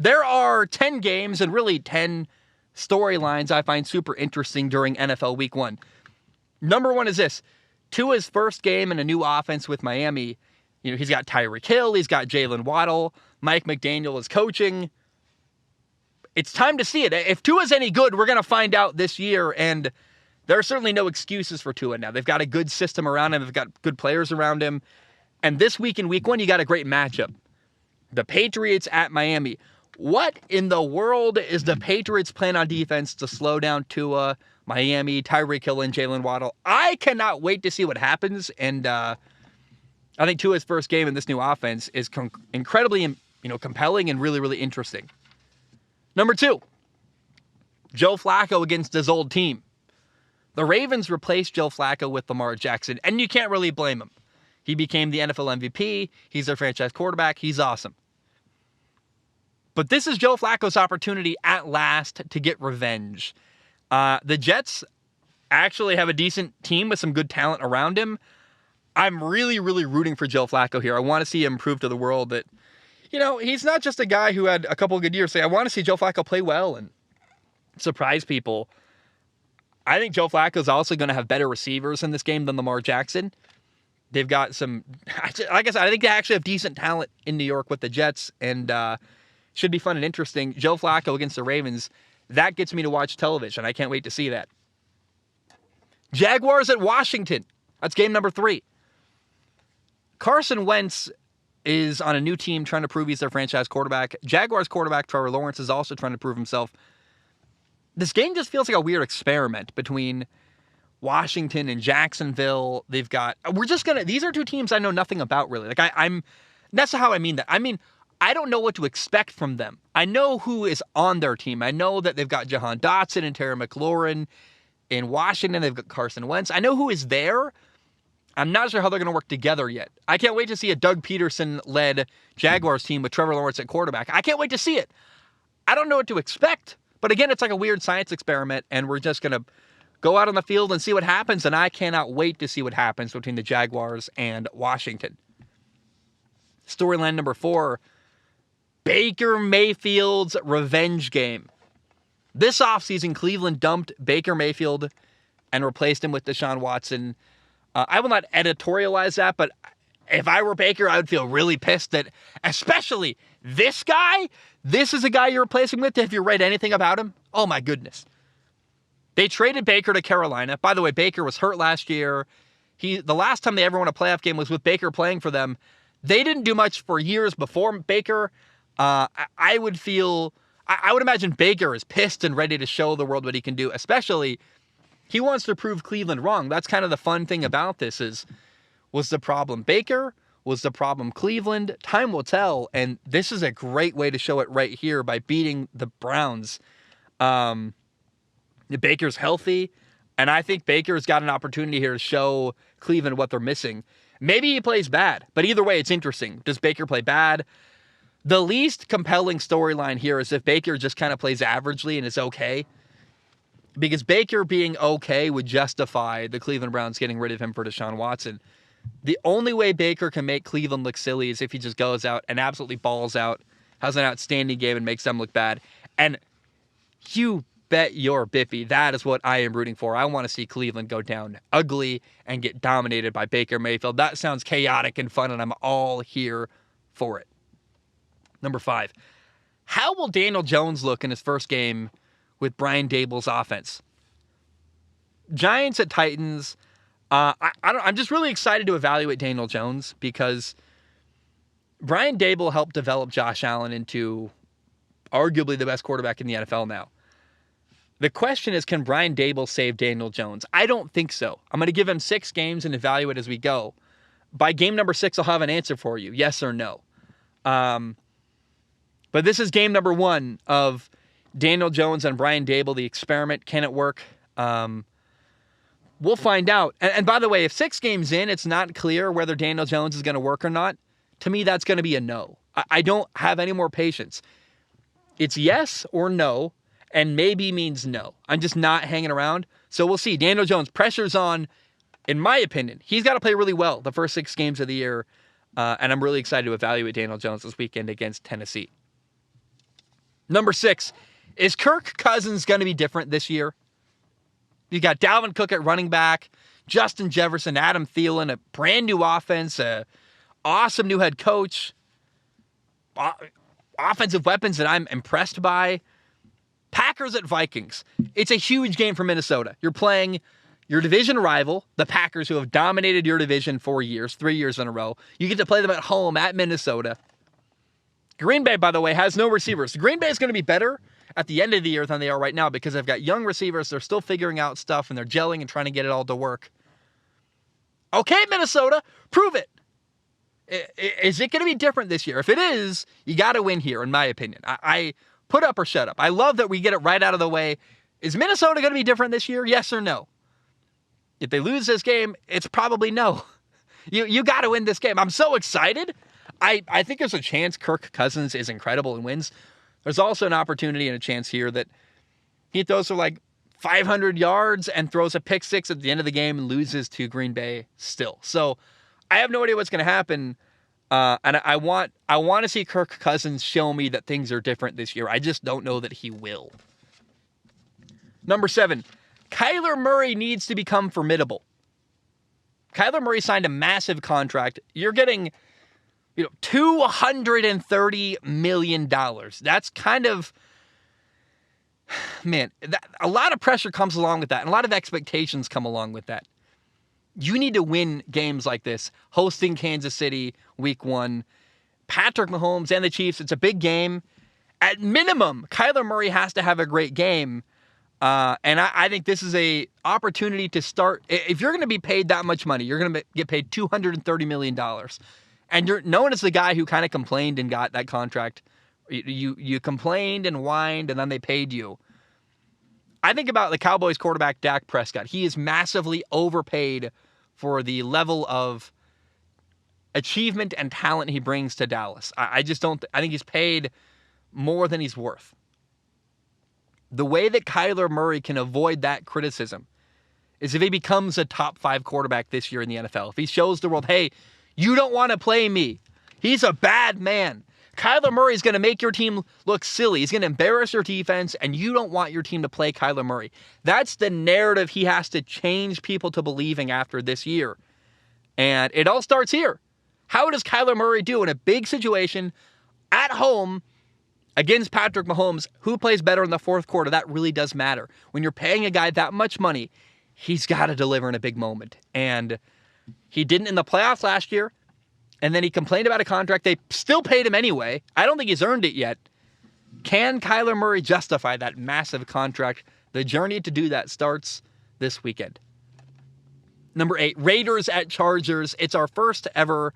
There are 10 games and really 10 storylines I find super interesting during NFL Week 1. Number one is this. Tua's first game in a new offense with Miami. He's got Tyreek Hill. He's got Jalen Waddle. Mike McDaniel is coaching. It's time to see it. If Tua's any good, we're going to find out this year, and there are certainly no excuses for Tua now. They've got a good system around him. They've got good players around him. And this week in Week 1, you got a great matchup. The Patriots at Miami. What in the world is the Patriots' plan on defense to slow down Tua, Miami, Tyreek Hill, and Jalen Waddle? I cannot wait to see what happens, and I think Tua's first game in this new offense is incredibly compelling and really, really interesting. Number 2, Joe Flacco against his old team. The Ravens replaced Joe Flacco with Lamar Jackson, and you can't really blame him. He became the NFL MVP. He's their franchise quarterback. He's awesome. But this is Joe Flacco's opportunity at last to get revenge. The Jets actually have a decent team with some good talent around him. I'm really, really rooting for Joe Flacco here. I want to see him prove to the world that, he's not just a guy who had a couple of good years. I want to see Joe Flacco play well and surprise people. I think Joe Flacco is also going to have better receivers in this game than Lamar Jackson. They've got some, like I said, I think they actually have decent talent in New York with the Jets, and should be fun and interesting. Joe Flacco against the Ravens, that gets me to watch television. I can't wait to see that. Jaguars at Washington. That's game number 3. Carson Wentz is on a new team trying to prove he's their franchise quarterback. Jaguars quarterback Trevor Lawrence is also trying to prove himself. This game just feels like a weird experiment between Washington and Jacksonville. These are two teams I know nothing about really. That's how I mean that. I mean, I don't know what to expect from them. I know who is on their team. I know that they've got Jahan Dotson and Terry McLaurin. In Washington, they've got Carson Wentz. I know who is there. I'm not sure how they're going to work together yet. I can't wait to see a Doug Peterson-led Jaguars team with Trevor Lawrence at quarterback. I can't wait to see it. I don't know what to expect. But again, it's like a weird science experiment, and we're just going to go out on the field and see what happens, and I cannot wait to see what happens between the Jaguars and Washington. Storyline number 4, Baker Mayfield's revenge game. This offseason, Cleveland dumped Baker Mayfield and replaced him with Deshaun Watson. I will not editorialize that, but if I were Baker, I would feel really pissed that, especially this guy, this is a guy you're replacing with. Have you read anything about him? Oh my goodness. They traded Baker to Carolina. By the way, Baker was hurt last year. The last time they ever won a playoff game was with Baker playing for them. They didn't do much for years before Baker. I would imagine Baker is pissed and ready to show the world what he can do, especially he wants to prove Cleveland wrong. That's kind of the fun thing about this was the problem Baker? Was the problem Cleveland? Time will tell, and this is a great way to show it right here by beating the Browns. Baker's healthy, and I think Baker's got an opportunity here to show Cleveland what they're missing. Maybe he plays bad, but either way, it's interesting. Does Baker play bad? The least compelling storyline here is if Baker just kind of plays averagely and is okay. Because Baker being okay would justify the Cleveland Browns getting rid of him for Deshaun Watson. The only way Baker can make Cleveland look silly is if he just goes out and absolutely balls out, has an outstanding game, and makes them look bad. And you bet your bippy, that is what I am rooting for. I want to see Cleveland go down ugly and get dominated by Baker Mayfield. That sounds chaotic and fun, and I'm all here for it. Number 5, how will Daniel Jones look in his first game with Brian Daboll's offense? Giants at Titans. I'm just really excited to evaluate Daniel Jones because Brian Daboll helped develop Josh Allen into arguably the best quarterback in the NFL now. The question is, can Brian Daboll save Daniel Jones? I don't think so. I'm going to give him 6 games and evaluate as we go. By game number 6, I'll have an answer for you, yes or no. But this is game number 1 of Daniel Jones and Brian Daboll, the experiment. Can it work? We'll find out. And by the way, if 6 games in, it's not clear whether Daniel Jones is going to work or not, to me, that's going to be a no. I don't have any more patience. It's yes or no, and maybe means no. I'm just not hanging around. So we'll see. Daniel Jones, pressure's on, in my opinion. He's got to play really well the first 6 games of the year, and I'm really excited to evaluate Daniel Jones this weekend against Tennessee. Number 6, is Kirk Cousins going to be different this year? You got Dalvin Cook at running back, Justin Jefferson, Adam Thielen, a brand new offense, a awesome new head coach, offensive weapons that I'm impressed by. Packers at Vikings. It's a huge game for Minnesota. You're playing your division rival, the Packers, who have dominated your division 3 years in a row. You get to play them at home at Minnesota. Green Bay, by the way, has no receivers. Green Bay is going to be better at the end of the year than they are right now because they've got young receivers. They're still figuring out stuff, and they're gelling and trying to get it all to work. Okay, Minnesota, prove it. Is it going to be different this year? If it is, you got to win here, in my opinion. I put up or shut up. I love that we get it right out of the way. Is Minnesota going to be different this year? Yes or no? If they lose this game, it's probably no. You got to win this game. I'm so excited. I think there's a chance Kirk Cousins is incredible and wins. There's also an opportunity and a chance here that he throws for like 500 yards and throws a pick six at the end of the game and loses to Green Bay still. So I have no idea what's going to happen. And I want to see Kirk Cousins show me that things are different this year. I just don't know that he will. Number 7, Kyler Murray needs to become formidable. Kyler Murray signed a massive contract. You're getting, $230 million. That's kind of, man, a lot of pressure comes along with that, and a lot of expectations come along with that. You need to win games like this, hosting Kansas City week 1. Patrick Mahomes and the Chiefs, it's a big game. At minimum, Kyler Murray has to have a great game. And I think this is a opportunity to start. If you're going to be paid that much money, you're going to get paid $230 million. And you're known as the guy who kind of complained and got that contract. You complained and whined, and then they paid you. I think about the Cowboys quarterback, Dak Prescott. He is massively overpaid for the level of achievement and talent he brings to Dallas. I just don't. I think he's paid more than he's worth. The way that Kyler Murray can avoid that criticism is if he becomes a top 5 quarterback this year in the NFL. If he shows the world, hey, you don't want to play me. He's a bad man. Kyler Murray is going to make your team look silly. He's going to embarrass your defense, and you don't want your team to play Kyler Murray. That's the narrative he has to change people to believing after this year. And it all starts here. How does Kyler Murray do in a big situation at home against Patrick Mahomes? Who plays better in the fourth quarter? That really does matter. When you're paying a guy that much money, he's got to deliver in a big moment. And he didn't in the playoffs last year. And then he complained about a contract. They still paid him anyway. I don't think he's earned it yet. Can Kyler Murray justify that massive contract? The journey to do that starts this weekend. Number 8, Raiders at Chargers. It's our first ever,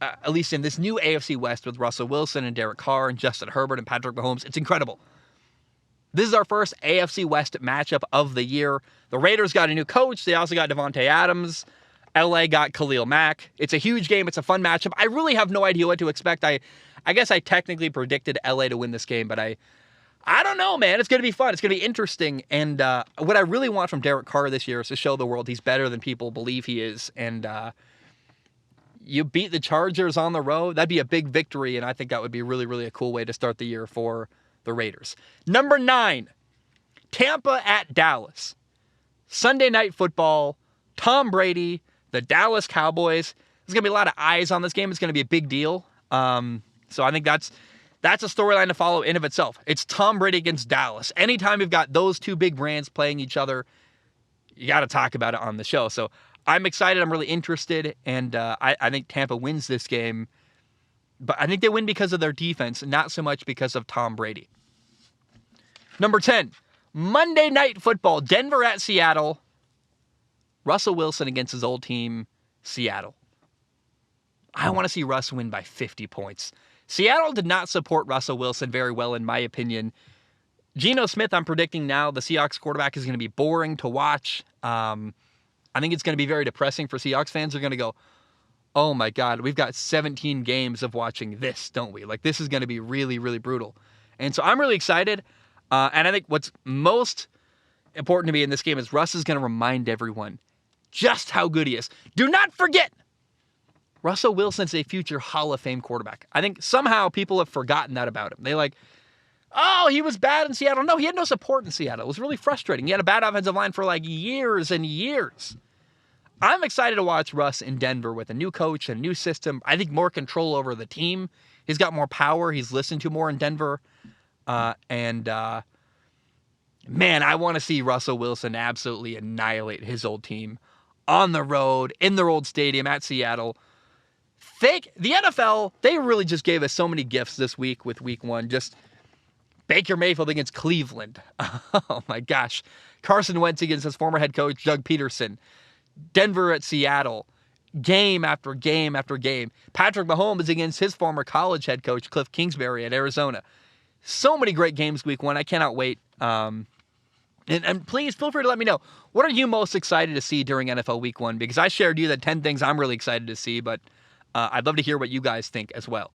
at least in this new AFC West with Russell Wilson and Derek Carr and Justin Herbert and Patrick Mahomes. It's incredible. This is our first AFC West matchup of the year. The Raiders got a new coach. They also got Devontae Adams. LA got Khalil Mack. It's a huge game. It's a fun matchup. I really have no idea what to expect. I guess I technically predicted LA to win this game, but I don't know, man. It's going to be fun. It's going to be interesting. And what I really want from Derek Carr this year is to show the world he's better than people believe he is. And you beat the Chargers on the road. That'd be a big victory, and I think that would be really, really a cool way to start the year for the Raiders. Number 9, Tampa at Dallas. Sunday Night Football. Tom Brady, the Dallas Cowboys. There's going to be a lot of eyes on this game. It's going to be a big deal. So I think that's a storyline to follow in of itself. It's Tom Brady against Dallas. Anytime you've got those two big brands playing each other, you got to talk about it on the show. So I'm excited. I'm really interested. And I think Tampa wins this game. But I think they win because of their defense, not so much because of Tom Brady. Number 10, Monday Night Football. Denver at Seattle. Russell Wilson against his old team, Seattle. I want to see Russ win by 50 points. Seattle did not support Russell Wilson very well, in my opinion. Geno Smith, I'm predicting now, the Seahawks quarterback, is going to be boring to watch. I think it's going to be very depressing for Seahawks fans. They're going to go, oh my God, we've got 17 games of watching this, don't we? Like, this is going to be really, really brutal. And so I'm really excited. And I think what's most important to me in this game is Russ is going to remind everyone just how good he is. Do not forget, Russell Wilson's a future Hall of Fame quarterback. I think somehow people have forgotten that about him. They oh, he was bad in Seattle. No, he had no support in Seattle. It was really frustrating. He had a bad offensive line for like years and years. I'm excited to watch Russ in Denver with a new coach and a new system. I think more control over the team. He's got more power. He's listened to more in Denver. Man, I want to see Russell Wilson absolutely annihilate his old team on the road, in their old stadium at Seattle. The NFL, they really just gave us so many gifts this week with week 1. Just Baker Mayfield against Cleveland. Oh my gosh. Carson Wentz against his former head coach, Doug Peterson. Denver at Seattle. Game after game after game. Patrick Mahomes against his former college head coach, Cliff Kingsbury at Arizona. So many great games week 1. I cannot wait. And please feel free to let me know, what are you most excited to see during NFL week 1? Because I shared you the 10 things I'm really excited to see, but I'd love to hear what you guys think as well.